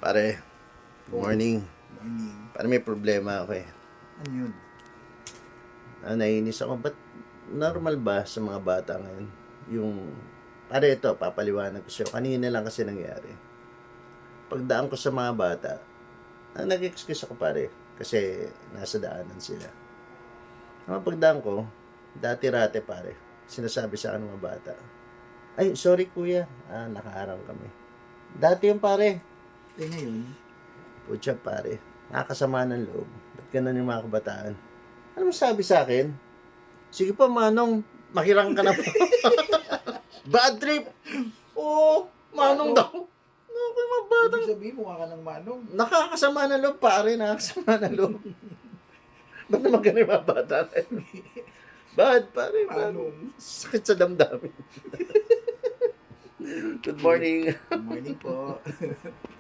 Pare, good morning. Morning. Pare, may problema ako eh. Ano yun? Naiinis ako. Ba't normal ba sa mga bata ngayon? Yung, pare ito, papaliwanag ko sa'yo. Kanina lang kasi nangyari. Pagdaan ko sa mga bata, nag-excuse ako pare. Kasi nasa daanan sila. Ang pagdaan ko, dati-rate pare. Sinasabi sa akin ng mga bata, ay, sorry kuya. Nakaharang kami. Dati yung pare. Ngayon, Putya pare, nakakasama ng loob. Ba't ganun yung mga kabataan? Ano mo sabi sa akin? Sige pa Manong, makirang ka na po. Bad trip! Oo, Manong daw. Okay, mga batang. ibig sabihin mukha ka ng manong. Nakakasama ng loob pare, nakakasama ng loob. Ba't naman ganun yung mga bata? Bad pare, bad. Manong. Sakit sa damdamin. Good morning. Good morning po.